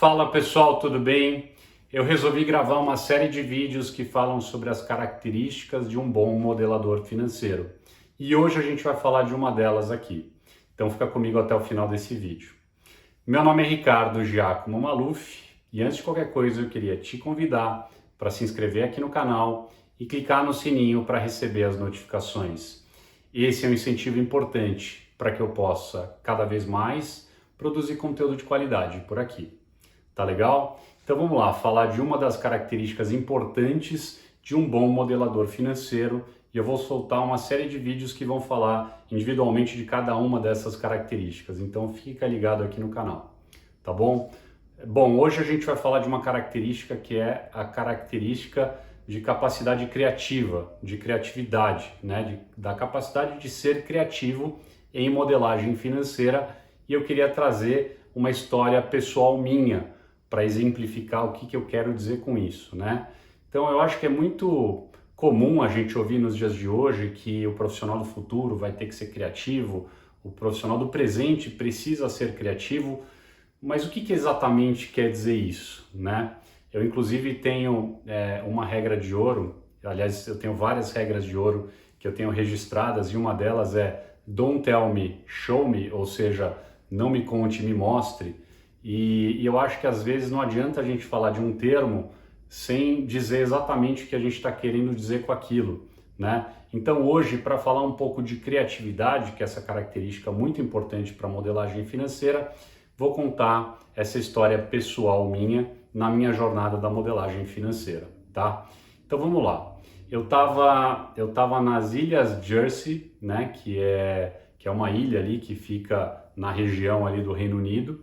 Fala pessoal, tudo bem? Eu resolvi gravar uma série de vídeos que falam sobre as características de um bom modelador financeiro. E hoje a gente vai falar de uma delas aqui. Então fica comigo até o final desse vídeo. Meu nome é Ricardo Giacomo Maluf e antes de qualquer coisa eu queria te convidar para se inscrever aqui no canal e clicar no sininho para receber as notificações. Esse é um incentivo importante para que eu possa cada vez mais produzir conteúdo de qualidade por aqui. Tá legal? Então vamos lá, falar de uma das características importantes de um bom modelador financeiro e eu vou soltar uma série de vídeos que vão falar individualmente de cada uma dessas características, então fica ligado aqui no canal, tá bom? Bom, hoje a gente vai falar de uma característica que é a característica de capacidade criativa, de criatividade, né? Da capacidade de ser criativo em modelagem financeira e eu queria trazer uma história pessoal minha, para exemplificar o que eu quero dizer com isso, né? Então eu acho que é muito comum a gente ouvir nos dias de hoje que o profissional do futuro vai ter que ser criativo, o profissional do presente precisa ser criativo, mas o que exatamente quer dizer isso, né? Eu inclusive tenho uma regra de ouro, aliás eu tenho várias regras de ouro que eu tenho registradas e uma delas é Don't tell me, show me, ou seja, não me conte, me mostre. E eu acho que às vezes não adianta a gente falar de um termo sem dizer exatamente o que a gente está querendo dizer com aquilo, né? Então hoje, para falar um pouco de criatividade, que é essa característica muito importante para a modelagem financeira, vou contar essa história pessoal minha na minha jornada da modelagem financeira, tá? Então vamos lá. Eu tava nas Ilhas Jersey, né? Que é uma ilha ali que fica na região ali do Reino Unido.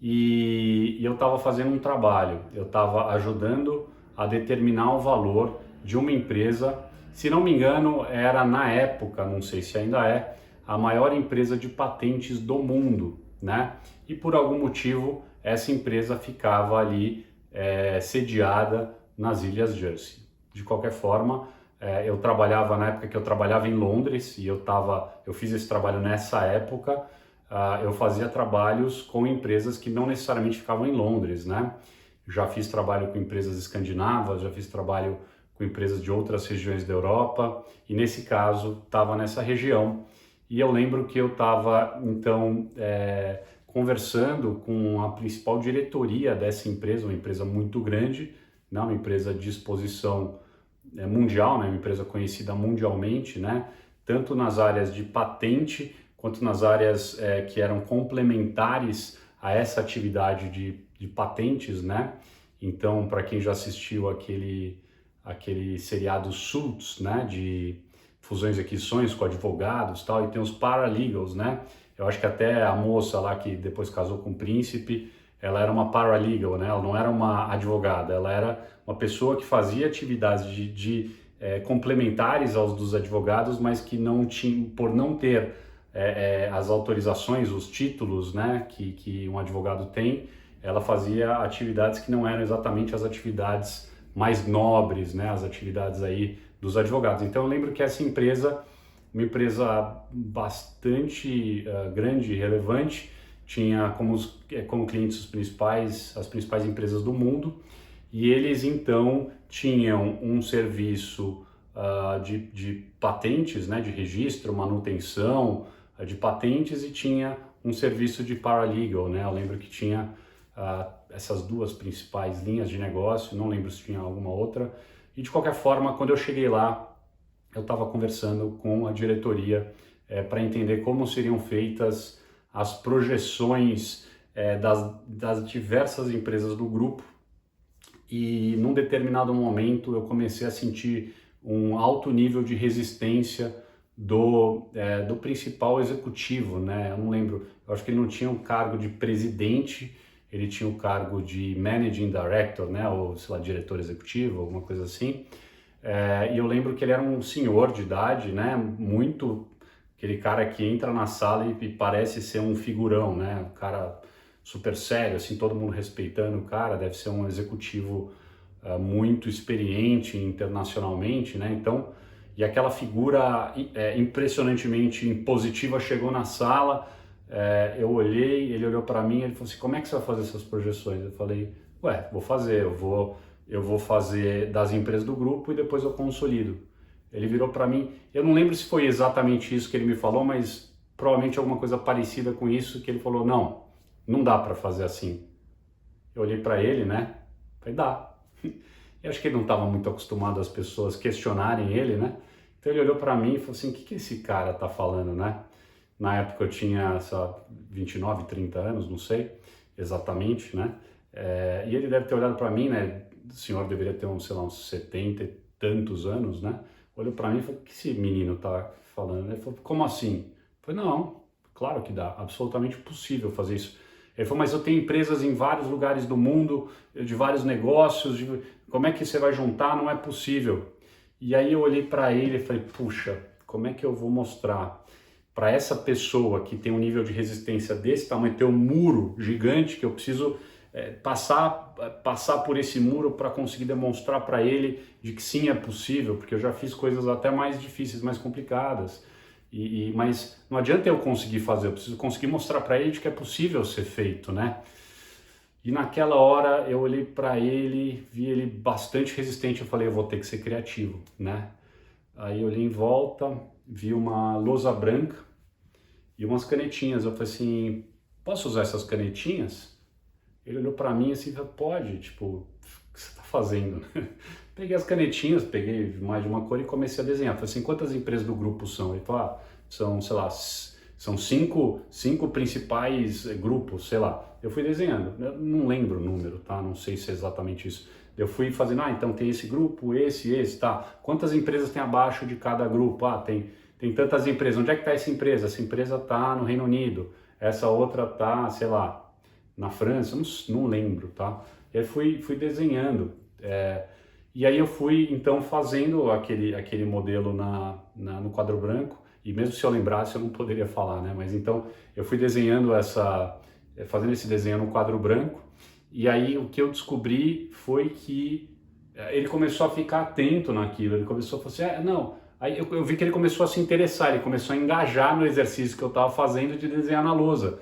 E eu estava fazendo um trabalho, eu estava ajudando a determinar o valor de uma empresa, se não me engano era na época, não sei se ainda é, a maior empresa de patentes do mundo, né? E por algum motivo essa empresa ficava ali sediada nas Ilhas Jersey. De qualquer forma, eu trabalhava na época que eu trabalhava em Londres e eu fiz esse trabalho nessa época. Eu fazia trabalhos com empresas que não necessariamente ficavam em Londres, né? Já fiz trabalho com empresas escandinavas, já fiz trabalho com empresas de outras regiões da Europa e nesse caso estava nessa região. E eu lembro que eu estava então conversando com a principal diretoria dessa empresa, uma empresa muito grande, né? Uma empresa de exposição mundial, né? Uma empresa conhecida mundialmente, né? Tanto nas áreas de patente quanto nas áreas que eram complementares a essa atividade de patentes, né? Então, para quem já assistiu aquele seriado Suits, né? De fusões e aquisições com advogados e tal, e tem os paralegals, né? Eu acho que até a moça lá que depois casou com o príncipe, ela era uma paralegal, né? Ela não era uma advogada, ela era uma pessoa que fazia atividades complementares aos dos advogados, mas que não tinha, por não ter as autorizações, os títulos, né, que um advogado tem, ela fazia atividades que não eram exatamente as atividades mais nobres, né, as atividades aí dos advogados. Então eu lembro que essa empresa, uma empresa bastante grande e relevante, tinha como clientes as principais empresas do mundo, e eles então tinham um serviço de patentes, né, de registro, manutenção, de patentes e tinha um serviço de paralegal, né? Eu lembro que tinha essas duas principais linhas de negócio, não lembro se tinha alguma outra. E de qualquer forma, quando eu cheguei lá, eu estava conversando com a diretoria para entender como seriam feitas as projeções das diversas empresas do grupo. E num determinado momento eu comecei a sentir um alto nível de resistência do principal executivo, né? Eu não lembro, eu acho que ele não tinha o cargo de presidente, ele tinha o cargo de managing director, né? Ou, sei lá, diretor executivo, alguma coisa assim. E eu lembro que ele era um senhor de idade, né? Muito, aquele cara que entra na sala e parece ser um figurão, né? Um cara super sério, assim, todo mundo respeitando o cara, deve ser um executivo muito experiente internacionalmente, né? Então, e aquela figura impressionantemente impositiva chegou na sala, eu olhei, ele olhou para mim, ele falou assim, como é que você vai fazer essas projeções? Eu falei, ué, vou fazer, eu vou fazer das empresas do grupo e depois eu consolido. Ele virou para mim, eu não lembro se foi exatamente isso que ele me falou, mas provavelmente alguma coisa parecida com isso, que ele falou, não dá para fazer assim. Eu olhei para ele, né? Falei, dá. Eu acho que ele não estava muito acostumado às pessoas questionarem ele, né? Então ele olhou para mim e falou assim, o que esse cara tá falando, né? Na época eu tinha, sei lá, 29, 30 anos, não sei exatamente, né? E ele deve ter olhado para mim, né? O senhor deveria ter uns, sei lá, uns 70 e tantos anos, né? Olhou para mim e falou, o que esse menino tá falando? Ele falou, como assim? Eu falei, não, claro que dá, absolutamente possível fazer isso. Ele falou, mas eu tenho empresas em vários lugares do mundo, de vários negócios, como é que você vai juntar? Não é possível. E aí eu olhei para ele e falei, puxa, como é que eu vou mostrar para essa pessoa que tem um nível de resistência desse tamanho, ter um muro gigante que eu preciso passar por esse muro para conseguir demonstrar para ele de que sim, é possível, porque eu já fiz coisas até mais difíceis, mais complicadas. Mas não adianta eu conseguir fazer, eu preciso conseguir mostrar para ele de que é possível ser feito, né? E naquela hora eu olhei para ele, vi ele bastante resistente, eu falei, eu vou ter que ser criativo, né? Aí eu olhei em volta, vi uma lousa branca e umas canetinhas. Eu falei assim, posso usar essas canetinhas? Ele olhou para mim assim, pode, tipo, o que você tá fazendo? Peguei as canetinhas, peguei mais de uma cor e comecei a desenhar. Falei assim, quantas empresas do grupo são? Ele falou, são, sei lá, são cinco principais grupos, sei lá. Eu fui desenhando, eu não lembro o número, tá? Não sei se é exatamente isso. Eu fui fazendo, então tem esse grupo, esse, tá? Quantas empresas tem abaixo de cada grupo? Tem tantas empresas. Onde é que está essa empresa? Essa empresa está no Reino Unido. Essa outra está, sei lá, na França. Não lembro, tá? E aí fui desenhando. E aí eu fui, então, fazendo aquele modelo no quadro branco. E mesmo se eu lembrasse, eu não poderia falar, né? Mas então, eu fui desenhando fazendo esse desenho no quadro branco. E aí o que eu descobri foi que ele começou a ficar atento naquilo. Ele começou a falar assim, não... Aí eu vi que ele começou a se interessar, ele começou a engajar no exercício que eu estava fazendo de desenhar na lousa.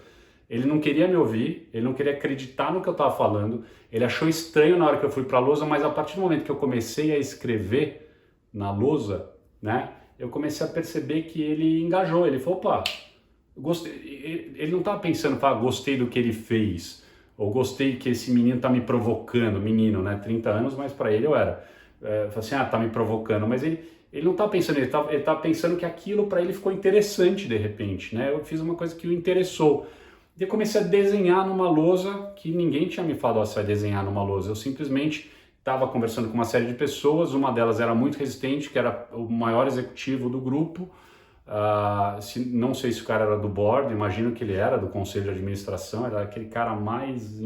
Ele não queria me ouvir, ele não queria acreditar no que eu estava falando, ele achou estranho na hora que eu fui para a lousa, mas a partir do momento que eu comecei a escrever na lousa, né, eu comecei a perceber que ele engajou, ele falou, opa, gostei. Ele não estava pensando, gostei do que ele fez, ou gostei que esse menino está me provocando, menino, né, 30 anos, mas para ele eu era. Eu falei assim, tá me provocando, mas ele não está pensando, ele tá pensando que aquilo para ele ficou interessante de repente, né? Eu fiz uma coisa que o interessou. E eu comecei a desenhar numa lousa que ninguém tinha me falado, você vai desenhar numa lousa. Eu simplesmente estava conversando com uma série de pessoas, uma delas era muito resistente, que era o maior executivo do grupo. Não sei se o cara era do board, imagino que ele era do conselho de administração, era aquele cara mais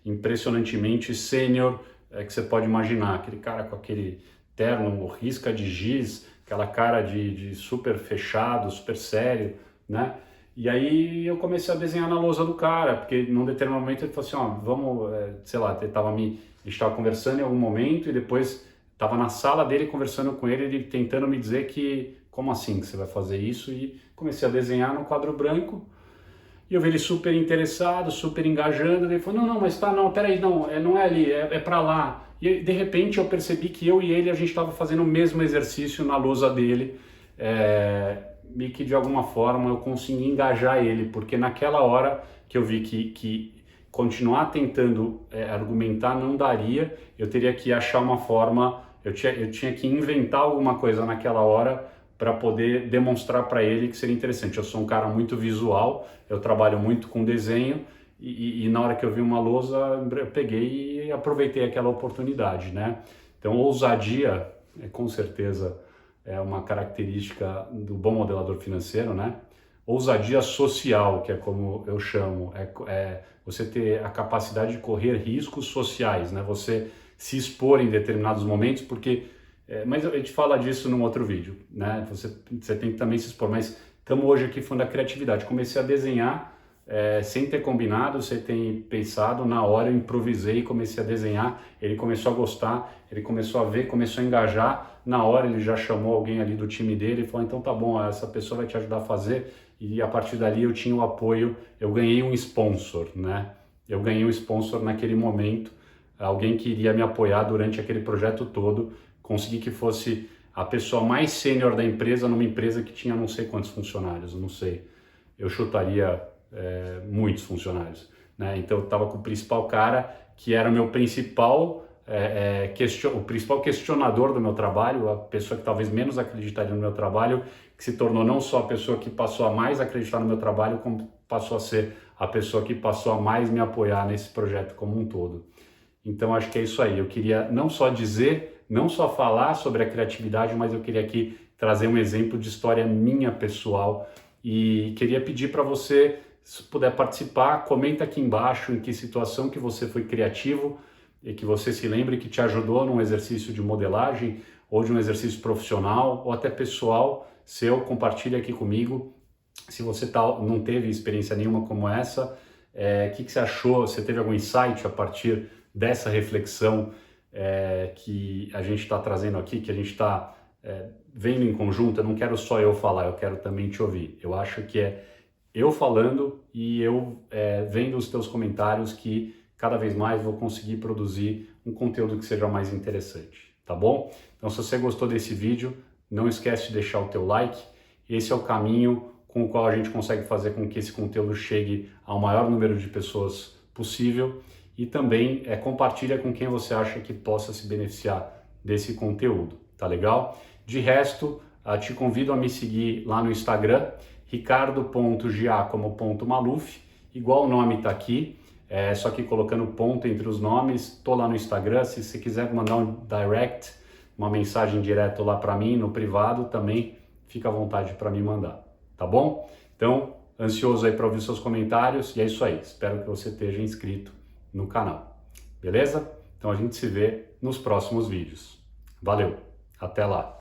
impressionantemente sênior que você pode imaginar, aquele cara com aquele terno, risca de giz, aquela cara de super fechado, super sério, né? E aí eu comecei a desenhar na lousa do cara, porque num determinado momento ele falou assim, vamos, sei lá, a gente estava conversando em algum momento e depois estava na sala dele conversando com ele tentando me dizer que, como assim que você vai fazer isso? E comecei a desenhar no quadro branco e eu vi ele super interessado, super engajando, ele falou, não, mas peraí, não é ali, é para lá. E de repente eu percebi que eu e ele, a gente estava fazendo o mesmo exercício na lousa dele, meio que de alguma forma eu consegui engajar ele, porque naquela hora que eu vi que continuar tentando argumentar não daria, eu teria que achar uma forma, eu tinha que inventar alguma coisa naquela hora para poder demonstrar para ele que seria interessante. Eu sou um cara muito visual, eu trabalho muito com desenho, e na hora que eu vi uma lousa, eu peguei e aproveitei aquela oportunidade, né? Então, ousadia, com certeza, é uma característica do bom modelador financeiro, né? Ousadia social, que é como eu chamo, é você ter a capacidade de correr riscos sociais, né? Você se expor em determinados momentos, porque... mas a gente fala disso num outro vídeo, né? Você tem que também se expor, mas estamos hoje aqui falando da criatividade. Comecei a desenhar sem ter combinado, sem ter pensado, na hora eu improvisei, comecei a desenhar, ele começou a gostar, ele começou a ver, começou a engajar, na hora ele já chamou alguém ali do time dele e falou, então tá bom, essa pessoa vai te ajudar a fazer, e a partir dali eu tinha o apoio, eu ganhei um sponsor, né? Eu ganhei um sponsor naquele momento, alguém que iria me apoiar durante aquele projeto todo, consegui que fosse a pessoa mais sênior da empresa, numa empresa que tinha não sei quantos funcionários, não sei, eu chutaria muitos funcionários, né? Então eu estava com o principal cara, que era o meu principal, o principal questionador do meu trabalho, a pessoa que talvez menos acreditaria no meu trabalho, que se tornou não só a pessoa que passou a mais acreditar no meu trabalho, como passou a ser a pessoa que passou a mais me apoiar nesse projeto como um todo. Então acho que é isso aí, eu queria não só dizer, não só falar sobre a criatividade, mas eu queria aqui trazer um exemplo de história minha pessoal e queria pedir para você, se puder participar, comenta aqui embaixo em que situação que você foi criativo e que você se lembre que te ajudou num exercício de modelagem ou de um exercício profissional ou até pessoal seu, compartilha aqui comigo. Se você não teve experiência nenhuma como essa, o que você achou? Você teve algum insight a partir dessa reflexão que a gente está trazendo aqui, que a gente está vendo em conjunto? Eu não quero só eu falar, eu quero também te ouvir. Eu acho que é eu falando e eu vendo os teus comentários que cada vez mais vou conseguir produzir um conteúdo que seja mais interessante, tá bom? Então se você gostou desse vídeo, não esquece de deixar o teu like. Esse é o caminho com o qual a gente consegue fazer com que esse conteúdo chegue ao maior número de pessoas possível e também compartilha com quem você acha que possa se beneficiar desse conteúdo, tá legal? De resto, te convido a me seguir lá no Instagram, ricardo.giacomo.maluf, igual o nome está aqui, só que colocando ponto entre os nomes. Estou lá no Instagram, se você quiser mandar um direct, uma mensagem direto lá para mim, no privado, também fica à vontade para me mandar, tá bom? Então, ansioso aí para ouvir seus comentários e é isso aí, espero que você esteja inscrito no canal, beleza? Então a gente se vê nos próximos vídeos. Valeu, até lá!